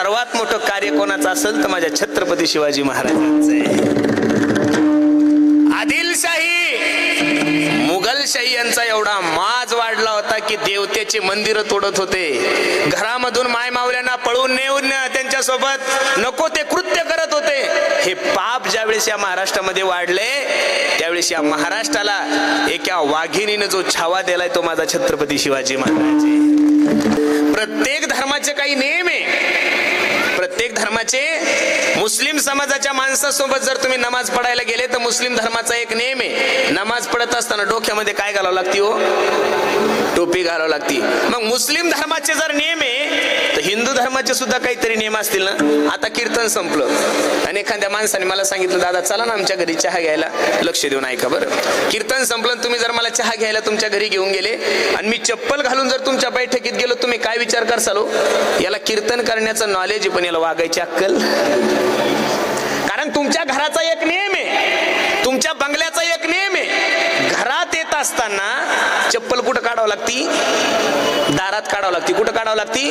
सर्वात मोठं कार्य कोणाचं असेल तर माझ्या छत्रपती शिवाजी महाराजांचं आहे. आदिलशाही मुघलशाही यांचा एवढा माज वाढला होता की देवतेचे मंदिर तोडत होते, घरामधून मायमावल्यांना पळून नेऊन त्यांच्यासोबत नको ते कृत्य करत होते. हे पाप ज्यावेळेस या महाराष्ट्रामध्ये वाढले त्यावेळेस या महाराष्ट्राला एका वाघिणीने जो छावा दिलाय तो माझा छत्रपती शिवाजी महाराज. प्रत्येक धर्माचे काही नियम आहे, प्रत्येक धर्माचे. मुस्लिम समाजाच्या माणसासोबत जर तुम्ही नमाज पडायला गेले तर मुस्लिम धर्माचा एक नियम आहे, नमाज पडत असताना डोक्यामध्ये काय घालावं लागते हो, टोपी घालावं लागते. मग मुस्लिम धर्माचे जर नियम आहे तर हिंदू धर्माचे सुद्धा काहीतरी नियम असतील ना. आता कीर्तन संपलं आणि एखाद्या माणसाने मला सांगितलं दादा चला ना आमच्या घरी चहा घ्यायला. लक्ष देऊन ऐका बरं. कीर्तन संपलं, तुम्ही जर मला चहा घ्यायला तुमच्या घरी घेऊन गेले आणि मी चप्पल घालून जर तुमच्या बैठकीत गेलो, तुम्ही काय विचार करसाल हो, याला कीर्तन करण्याचं नॉलेज पण याला वागायची अक्कल. कारण तुमच्या घराचा एक नियम आहे, तुमच्या बंगल्याचा एक नियम आहे. घरात येत असताना चप्पल कुठं काढावं लागती, दारात काढावं लागती. कुठं काढावं लागती,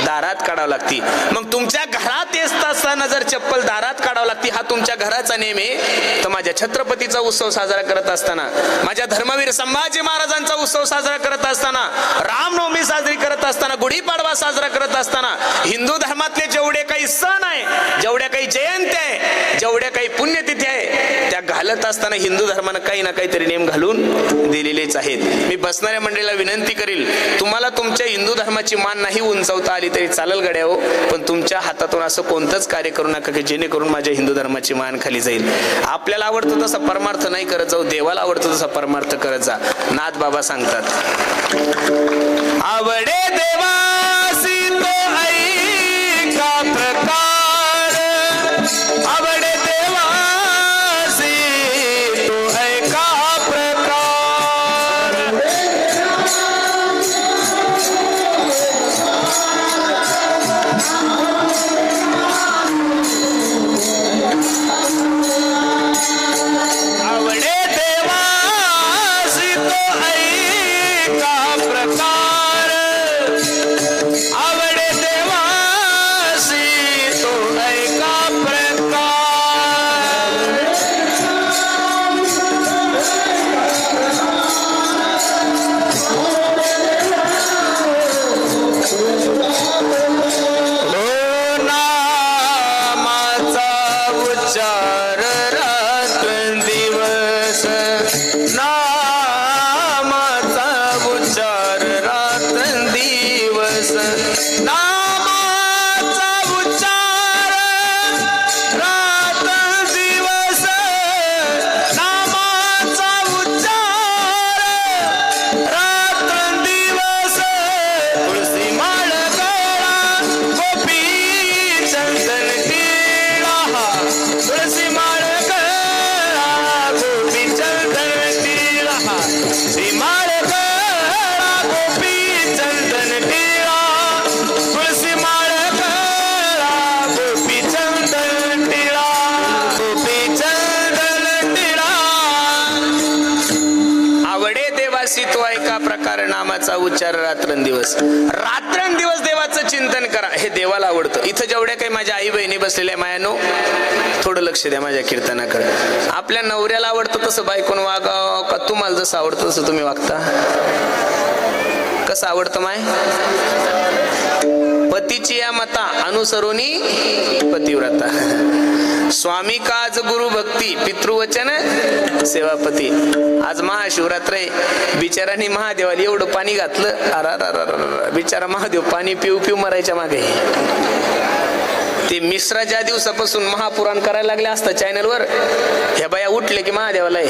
दारात काढावं लागती. मग तुमच्या घरात येत असताना जर चप्पल दारात काढावं लागती, हा तुमच्या घराचा नियम आहे. तर माझ्या छत्रपतीचा उत्सव साजरा करत असताना, माझ्या धर्मवीर संभाजी महाराजांचा उत्सव साजरा करत असताना, रामनवमी साजरी करत असताना, गुढीपाडवा साजरा करत असताना, हिंदू धर्मातले जेवढे काही सण आहे, जेवढ्या काही जयंती आहे, जेवढ्या काही पुण्यतिथी आहे, त्या घालत असताना हिंदू धर्मानं काही ना काहीतरी नियम घालून दिलेलेच आहेत. मी बसणाऱ्या मंडळीला विनंती करील, तुम्हाला तुमच्या हिंदू धर्माची मान नाही उंचावता आली तरी चालेल गड्या हो, पण तुमच्या हातातून असं कोणतंच कार्य करू नका की जेणेकरून माझ्या हिंदू धर्माची मान खाली जाईल. आपल्याला आवडतं तसा परमार्थ नाही करत जाऊ, देवाला आवडतं तसा परमार्थ करत जा. नाथ बाबा सांगतात, आवडे देवासी तो ऐका प्रकार, आवडे देवासी तो ऐका प्रकार. आवडे देवासी तो ऐका प्रकार, आवडे देवासी तो ऐका प्रकार. नामाचा उच्चार रात्रंदिवस, नामाचा उच्चार रात्रंदिवस, नामाचा उच्चार रात्रंदिवस, नामाचा उच्चार रात्रंदिवस. तुळशी माळ गळा गोपी चंदन टिळा, तुळशी माळ गळा गोपी चंदन टिळा, तुळशी माळ गळा गोपी चंदन टिळा, तुळशी माळ गळा गोपी चंदन टिळा, गोपी चंदन टिळा. आवडे देवासी तो ऐका प्रकार, नामाचा उच्चार रात्रंदिवस. रात्रंदिवस देवाचं चिंतन करा, हे देवाला आवडतं. इथं जेवढ्या काही माझ्या आई बहिणी बसलेल्या मायानो, थोडं लक्ष द्या माझ्या कीर्तनाकडे. आपल्या नवऱ्याला आवडतं तसं बायकोन वागावं का तुम्हाला जसं आवडतं तसं तुम्ही वागता? कसं आवडतं माय? पतीची या मता अनुसरोनी पतिव्रता, स्वामी काज गुरु भक्ती, पितृवचन सेवापती. आज महाशिवरात्र आहे, बिचारांनी महादेवाला एवढं पाणी घातलं, अरा बिचारा महादेव पाणी पिऊ पिऊ मरायच्या मागे. ते मिश्रा ज्या दिवसापासून महापुराण करायला लागले असता चॅनलवर, ह्या बाया उठले की महादेवाला आहे,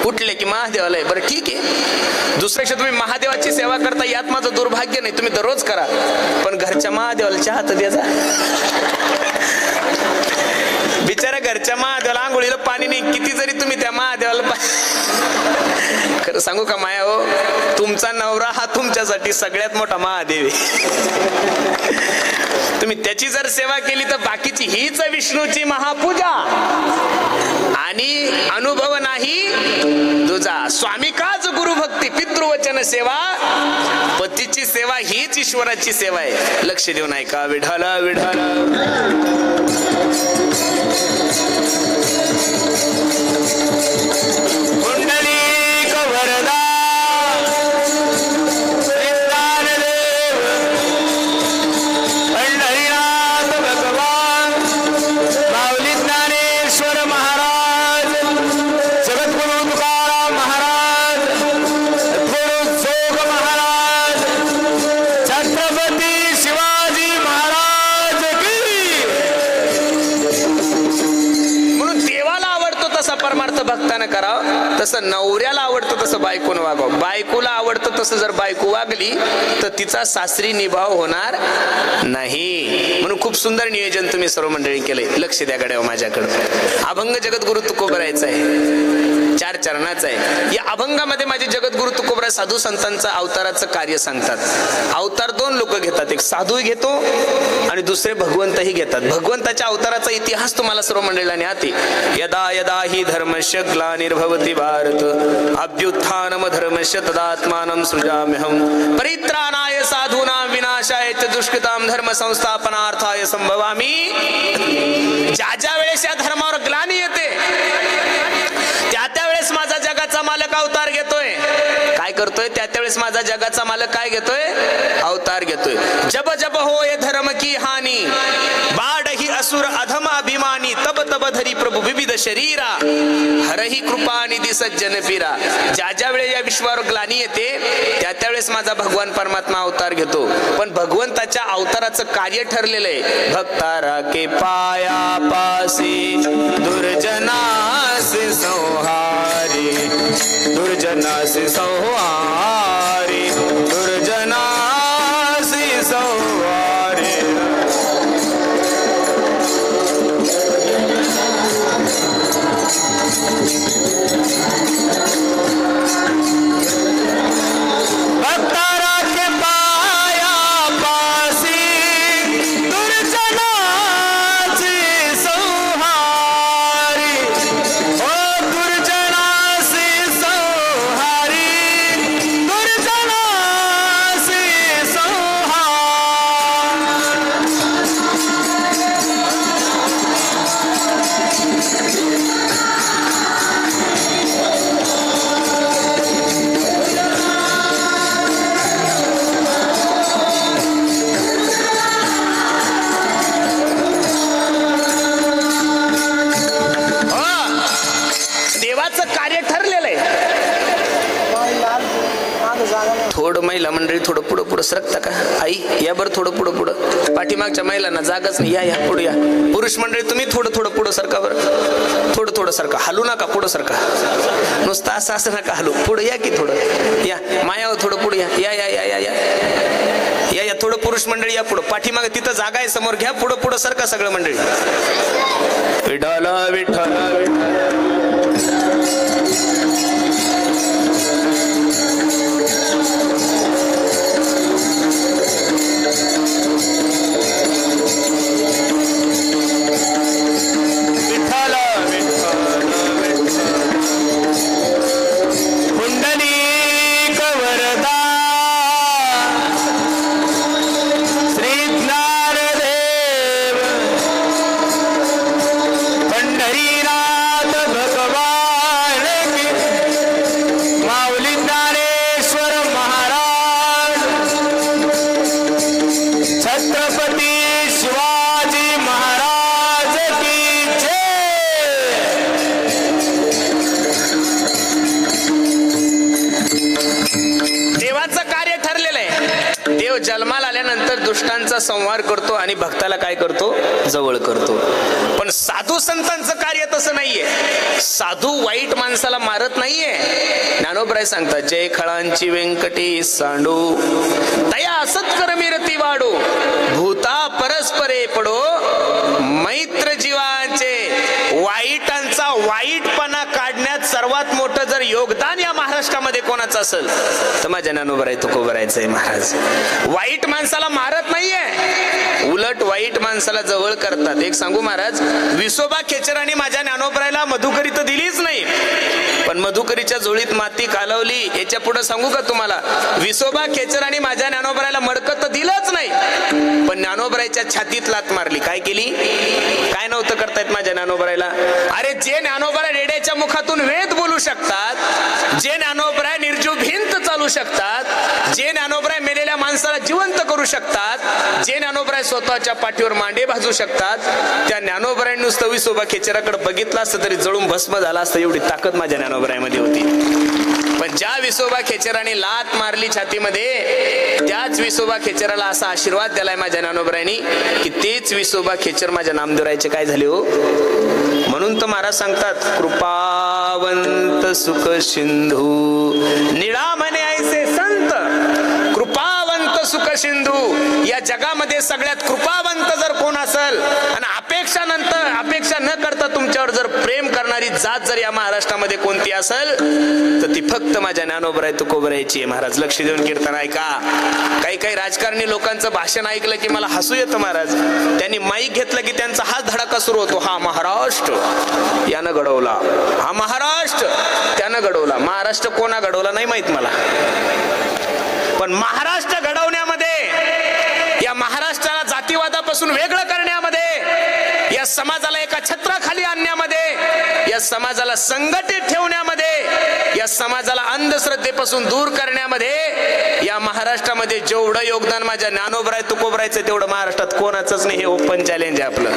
उठले की महादेवाला आहे. बरं ठीक आहे, दुसऱ्यापेक्षा तुम्ही महादेवाची सेवा करता यात माझं दुर्भाग्य नाही, तुम्ही दररोज करा, पण घरच्या महादेवाला चहा तर द्यायचा. बिचारा घरच्या महादेवाला आंघोळीला पाणी नाही, किती जरी तुम्ही त्या महादेवाला खरं सांगू का माया हो, तुमचा नवरा हा तुमच्यासाठी सगळ्यात मोठा महादेव आहे. तुम्ही त्याची जर सेवा केली तर बाकीची हीच विष्णूची महापूजा. आणि अनुभव नाही तुझा स्वामी काज हाच गुरुभक्ती, पितृवचन सेवा, पतीची सेवा हीच ईश्वराची सेवा आहे. लक्ष देऊन ऐका. विठ्ठल विठ्ठल पुंडलिक वरदा श्रीज्ञानदेव पंढरीनाथ भगवान माऊली ज्ञानेश्वर महाराज, जगद्गुरु तुकाराम महाराज, जोग महाराज, छत्रपती शिवाजी महाराज की. म्हणून देवाला आवडतो तसा परमार्थ भक्तानं करावं, तसं नवऱ्याला आवडतं तसं बायकोनं वागावं, बायकोला आवडतं तसं जर बायको वागली तर तिचा सासरी निभाव होणार नाही. म्हणून खूप सुंदर नियोजन तुम्ही सर्व मंडळी केलंय. लक्ष द्या गड्या माझ्याकडे. अभंग जगद्गुरु तुकोबरायचा आहे, 4 चरणाचा आहे. या अभंगामध्ये माझे जगद्गुरु तुकोबरा साधू संतांचं अवताराचं कार्य सांगतात. अवतार 2 लोक घेतात, एक साधू घेतो आणि दुसरे भगवंतही घेतात. भगवंताच्या अवताराचा इतिहास तुम्हाला सर्व मंडळीला ज्ञाती. यदा यदा हि धर्मस्य ग्लानिर्भवति भारत अभ्युत्थानम धर्मस्य तदात्मानं सृजाम्यहं परित्राणाय साधूनां विनाशाय च दुष्कृतां धर्म संस्थापनार्थाय संभवामि. ज्या ज्या वेळेस या धर्मावर ग्लानी येते त्या वेळेस माझा जगाचा मालक अवतार घेतोय. काय करतोय? त्या वेळेस माझा जगाचा मालक काय घेतोय? अवतार घेतोय. जब जब होय धर्म की हानी बाड ही असुर अधम अभिमानी तब तब धरी प्रभू विविध शरीरा हरही कृपा निधी सज्जन पीरा. ज्या ज्या वेळेस या विश्वावर ग्लानी येते त्या वेळेस माझा भगवान परमात्मा अवतार घेतो. पण भगवंताच्या अवताराचं कार्य ठरलेलं आहे. भक्तारा के पाया पासी दुर्जनास संहारी, दुर्जनास संहारी, दुर्जनास संहारी. भक्तारा के पाया पासी दुर्जनास संहारी, ओ दुर्जनास संहारी, दुर्जनास कार्य ठरलेलं आहे. थोडं महिला मंडळी थोडं पुढं पुढं सरकता का? आई या बरं थोडं पुढं पुढं. पाठीमागच्या महिलांना जागाच नाही. या पुढे या. पुरुष मंडळी तुम्ही थोडं थोडं पुढं सरका बरं. थोडं थोडं सरका, हलू नका, पुढं सरका. नुसतं असं असं नका हलू. पुढे या की थोडं या. मायावर थोडं पुढे या. या या या या या या या थोडं पुरुष मंडळी या पुढं. पाठीमागे तिथं जागा आहे समोर, घ्या पुढं पुढं सरका सगळं मंडळी. विठ्ठल विठ्ठल जन्माला आल्यानंतर दुष्टांचा संहार करतो आणि भक्ताला काय करतो? जवळ करतो. पण साधू संतांचं कार्य तसं नाहीये. साधू वाईट माणसाला मारत नाहीये. ज्ञानोबराय सांगतात, जय खळांची व्यंकटी सांडू तया सत्कर्मी रती वाढो भूता परस्परे पडो मैत्र जीवांचे. वाईटांचा वाईटपणा काढण्यात सर्वात मोठं जर योगदान या महाराष्ट्रामध्ये कोणाचं असेल तर माझ्या ज्ञानोबराय तुकोबरायचं आहे महाराज. वाईट माणसाला मारत नाहीये, उलट वाईट माणसाला जवळ करतात. एक सांगू महाराज, विसोबा खेचरांनी माझ्या ज्ञानोबरायला मधुकरी तर दिलीच नाही, पण मधुकरीच्या झोळीत माती कालवली. याच्या पुढे सांगू का तुम्हाला, विसोबा खेचरांनी माझ्या ज्ञानोबरायला मडकं तर दिलंच नाही, पण ज्ञानोबरायच्या छातीत लात मारली. काय केली? काय नव्हतं करतायत माझ्या ज्ञानोबरायला? अरे जे ज्ञानोबराय रेड्याच्या मुखातून वेद बोलू शकतात, जे ज्ञानोबराय निर्जीव भिंत चालू शकतात, जे ज्ञानोबराय मेलेल्या माणसाला जिवंत करू शकतात, जे ज्ञानोबराय स्वतःच्या पाठीवर मांडे भाजू शकतात, त्या ज्ञानोबराय नुसतं विसोबा खेचराकडे बघितलं असतं तरी जळून भस्म झाला असतं, एवढी ताकद माझ्या ज्ञानोबरायमध्ये होती. पण ज्या विसोबा खेचराने लात मारली छातीमध्ये, त्याच विसोबा खेचराला असा आशीर्वाद दिलाय माझ्या ज्ञानोबरायनी की तेच विसोबा खेचर माझ्या नामदेवरायचे काय झाले हो. म्हणून तर महाराज सांगतात, कृपावंत सुख सिंधू निळा म्हणे ऐसे संत, कृपावंत सुख सिंधू. या जगामध्ये सगळ्यात कृपावंत जर कोण असेल आणि अपेक्षा न करता तुमच्यावर जर प्रेम करणारी जात जर या महाराष्ट्रामध्ये कोणती असेल तर ती फक्त माझ्या ज्ञानोबराय तुकोबरायची आहे. महाराज लक्ष देऊन कीर्तन ऐका. काही राजकारणी लोकांचं भाषण ऐकलं की मला हसू येतं महाराज. त्यांनी माईक घेतलं की त्यांचा हाच धडाका सुरू होतो, हा महाराष्ट्र यानं घडवला, हा महाराष्ट्र त्यानं घडवला. महाराष्ट्र कोणा घडवला नाही माहित मला, पण महाराष्ट्र घडवण्यामध्ये, या महाराष्ट्राला जातीवादापासून वेगळं करण्यामध्ये, या समाजाला एका छत्राखाली आणण्यामध्ये, या समाजाला संघटित ठेवण्यामध्ये, या समाजाला अंधश्रद्धेपासून दूर करण्यामध्ये, या महाराष्ट्रामध्ये जेवढं योगदान माझ्या ज्ञानोबराय तुकोबरायचं तेवढं महाराष्ट्रात कोणाचंच नाही. हे ओपन चॅलेंज आहे आपलं.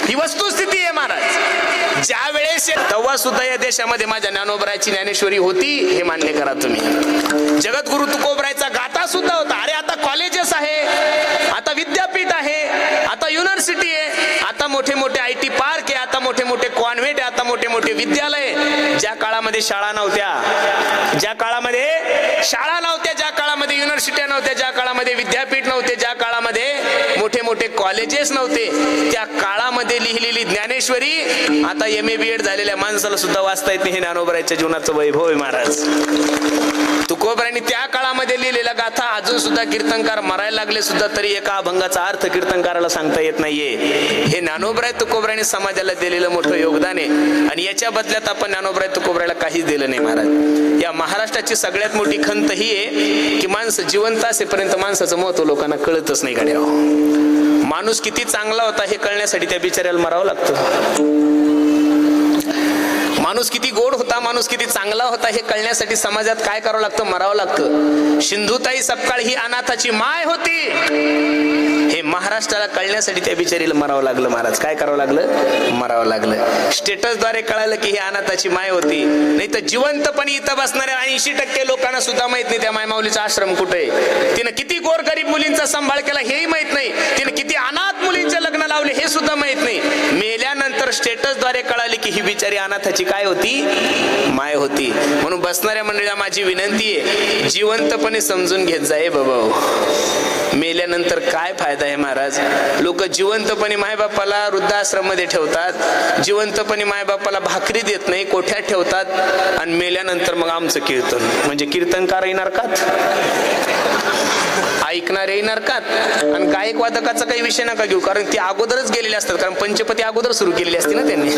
ही वस्तुस्थिती आहे महाराज. ज्या वेळेस तेव्हा सुद्धा या देशामध्ये माझ्या ज्ञानोबरायची ज्ञानेश्वरी होती, हे मान्य करा तुम्ही. जगद्गुरु तुकोबरायचा गाथा सुद्धा होता. अरे आता कॉलेजेस आहे, आता विद्यापीठ आहे, आता युनिव्हर्सिटी आहे, आता मोठे मोठे IT पार्क आहे, आता मोठे मोठे कॉन्व्हेंट आहे, आता मोठे मोठे विद्यालय. ज्या काळामध्ये शाळा नव्हत्या, ज्या काळामध्ये शाळा नव्हत्या, ज्या काळामध्ये युनिव्हर्सिटी नव्हत्या, ज्या काळामध्ये विद्यापीठ नव्हते, ज्या काळामध्ये मोठे मोठे कॉलेजेस नव्हते, त्या काळामध्ये लिहिलेली ज्ञानेश्वरी आता MA BEd झालेल्या माणसाला सुद्धा वाचता येत नाही. हे ज्ञानोबरायच्या जीवनाचं वैभव आहे महाराज. तुकोबरायांनी त्या काळामध्ये लिहिलेल्या गाथा अजून सुद्धा कीर्तनकार मरायला लागले सुद्धा तरी एका अभंगाचा अर्थ कीर्तनकाराला सांगता येत नाहीये. हे ज्ञानोबराय तुकोबरायांनी समाजाला दिलेलं मोठं योगदान आहे आणि याच्या बदल्यात आपण ज्ञानोबराय तुकोबरायला काहीच दिलं नाही महाराज. या महाराष्ट्राची सगळ्यात मोठी खंत ही आहे की माणसं जिवंत असेपर्यंत माणसाचं महत्व लोकांना कळतच नाही. गाड्या माणूस किती चांगला होता हे कळण्यासाठी त्या बिचाऱ्याला मरावं लागतं. माणूस किती गोड होता, माणूस किती चांगला होता हे कळण्यासाठी समाजात काय करावं लागतं? मरावं लागतं. सिंधुताई सपकाळ ही अनाथाची माय होती, हे महाराष्ट्राला कळण्यासाठी त्या बिचारीला मरावं लागलं. महाराज काय करावं लागलं? मरावं लागलं. स्टेटसद्वारे कळालं की ही अनाथाची माय होती. नाही तर जिवंतपणे इथं बसणाऱ्या 80% लोकांना सुद्धा माहित नाही त्या मायमाऊलीचा आश्रम कुठे आहे. तिनं किती गोरगरीब मुलींचा सांभाळ केला हेही माहित नाही. तिने किती अनाथ मुलींचे लग्न लावले हे सुद्धा माहित नाही. मेल्यानंतर स्टेटसद्वारे कळाले की ही बिचारी अनाथाची काय होती? माय होती. म्हणून बसणाऱ्या मंडळीला माझी विनंती आहे, जिवंतपणे समजून घेत जाय बाबा. मेल्यानंतर काय फायदा आहे महाराज? लोक जिवंतपणे मायबापाला वृद्धाश्रम मध्ये ठेवतात, जिवंतपणे मायबापाला भाकरी देत नाही, कोठ्यात ठेवतात आणि मेल्यानंतर मग आमचं कीर्तन म्हणजे कीर्तनकार येणार का, ऐकणारे येणार का? आणि गायक वादकाचा काही विषय नका घेऊ, कारण ते अगोदरच गेलेले असतात, कारण पंचपती अगोदर सुरू केलेली असते ना त्यांनी.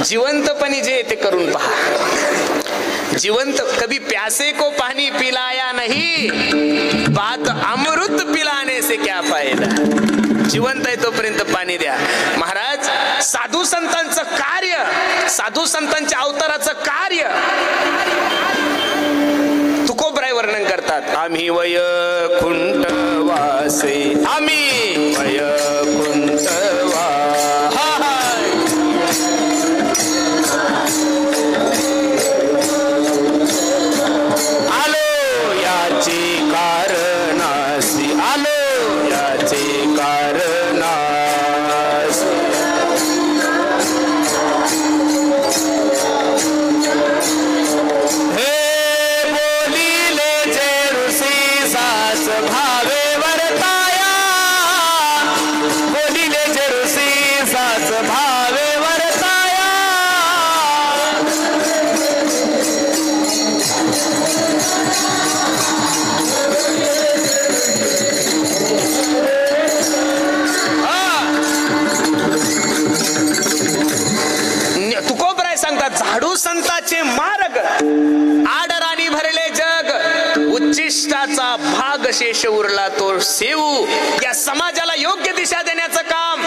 जिवंतपणे जे ते करून पहा. जिवंत कभी प्यासे को पानी पिलाया नहीं, बात अमृत पिलाने से क्या फायदा. जिवंत आहे तोपर्यंत पाणी द्या. महाराज साधू संतांचं कार्य, साधू संतांच्या अवताराचं कार्य तुकोबराय वर्णन करतात. आम्ही वैकुंठ वासे, आम्ही वैकुंठ उद्दिष्टाचा भाग शेष उरला तो सेवू. या समाजाला योग्य दिशा देण्याचं काम,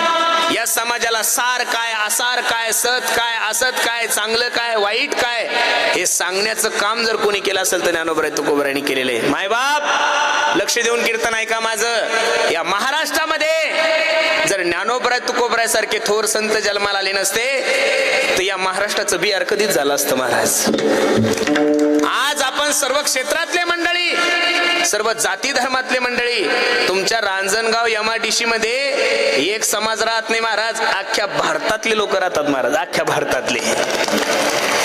या समाजाला सार काय, आसार काय, सत काय, असत काय, चांगलं काय, वाईट काय हे सांगण्याचं काम जर कोणी केलं असेल तर ज्ञानोबा तुकोबारायांनी केलेलं आहे. मायबाप लक्ष देऊन कीर्तन ऐका माझं. या महाराष्ट्रामध्ये जर ज्ञानोबा तुकोबाराय सारखे थोर संत जन्माला आले नसते तर या महाराष्ट्राचं बियार कधीच झालं असतं महाराज. आज आपण सर्व क्षेत्रातले मंडळी, सर्व जाती धर्मातले मंडळी, तुमच्या रांजणगाव MIDC मध्ये एक समाज राहत नाही महाराज, अख्ख्या भारतातले लोक राहतात महाराज, अख्ख्या भारतातले.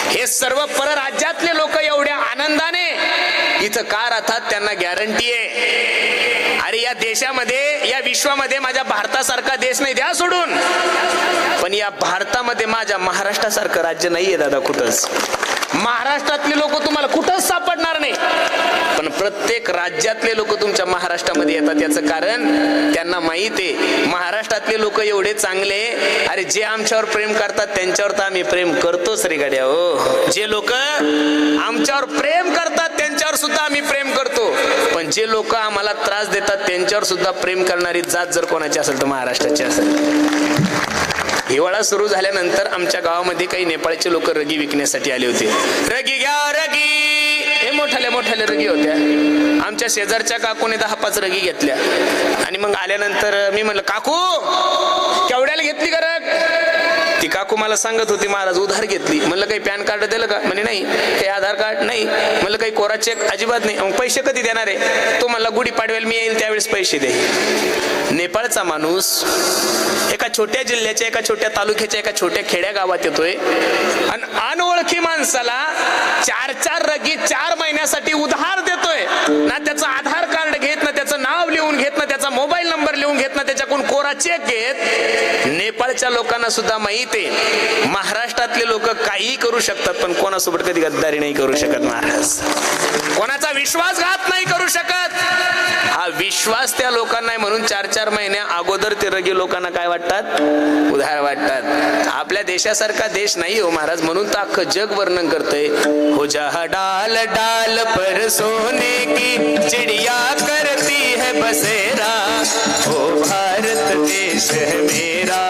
हे सर्व परराज्यातले लोक एवढ्या आनंदाने इथं का राहतात त्यांना गॅरंटी आहे. अरे या देशामध्ये, या विश्वामध्ये माझ्या भारतासारखा देश नाही, द्या सोडून, पण या भारतामध्ये माझ्या महाराष्ट्रासारखं राज्य नाहीये दादा कुठंच. महाराष्ट्रातले लोक तुम्हाला कुठंच सापडणार नाही, पण प्रत्येक राज्यातले लोक तुमच्या महाराष्ट्रामध्ये येतात. याचं कारण त्यांना माहित आहे महाराष्ट्रातले लोक एवढे चांगले, अरे जे आमच्यावर प्रेम करतात त्यांच्यावर तर आम्ही प्रेम करतोच रे गाड्या हो. जे लोक आमच्यावर प्रेम करतात त्यांच्यावर सुद्धा आम्ही प्रेम करतो, पण जे लोक आम्हाला त्रास देतात त्यांच्यावर सुद्धा प्रेम करणारी जात जर कोणाची असेल तर महाराष्ट्राची असेल. हिवाळा सुरू झाल्यानंतर आमच्या गावामध्ये काही नेपाळचे लोक रगी विकण्यासाठी आले होते. रगी घ्या रगी, हे मोठ्याल्या मोठ्याल्या रगी होत्या. आमच्या शेजारच्या काकूने 10-5 रगी घेतल्या आणि मग आल्यानंतर मी म्हणलं काकू केवढ्याला घेतली का रग? ती काकू मला सांगत होती महाराज उधार घेतली. म्हणलं काही पॅन कार्ड दिलं का? म्हणे नाही. काही आधार कार्ड नाही. म्हणलं काही कोरा चेक? अजिबात नाही. मग पैसे कधी देणार आहे? तो म्हणला गुढी पाडव्याला मी येईल त्यावेळेस पैसे दे. नेपाळचा माणूस एका छोट्या जिल्ह्याच्या, एका छोट्या तालुक्याच्या, एका छोट्या खेड्या गावात येतोय आणि अनोळखी माणसाला 4-4 रगी 4 महिन्यासाठी उधार देतोय. ना त्याचं आधार कार्ड घेत, ना त्याचं नाव लिहून घेत, ना त्याचा मोबाईल नंबर लिहून घेत, ना त्याच्याकडून कोरा चेक घेत. नेपाळच्या लोकांना सुद्धा माहित आहे महाराष्ट्रातले लोक काही करू शकतात पण कोणासोबत कधी गद्दारी नाही करू शकत महाराज. कोणाचा विश्वासघात नाही करू शकत. हा विश्वास त्या लोकांना नाही म्हणून 4-4 महिन्या अगोदर ते रगी लोकांना काय वाटतात? उधार वाटतात. आपल्या देशासारखा देश नाही हो महाराज, म्हणून तर अख्खं जग वर्णन करतंय. हो जहा डाल डाल पर सोने की चिड़िया करती है बसेरा, हो भारत देश है मेरा,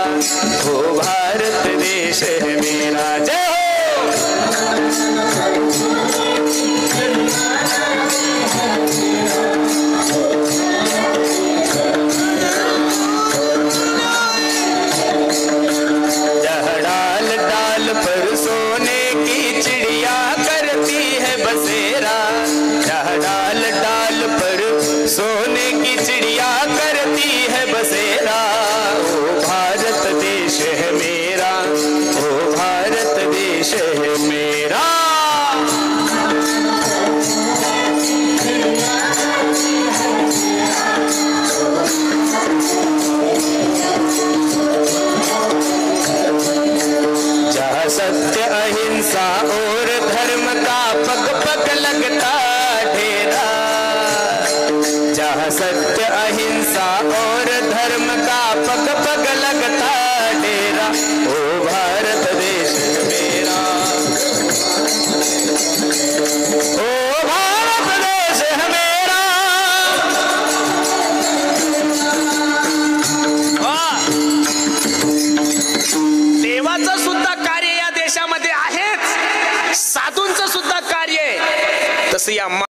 हो भारत देश है मेरा. जय हो. सोने की चिड़िया करती है बसेरा, ओ भारत देश है मेरा, ओ भारत देश है मेरा. जहाँ सत्य अहिंसा और धर्म का पग पग लगता ढेरा, जहाँ सत्य अहिंसा और धर्म का पग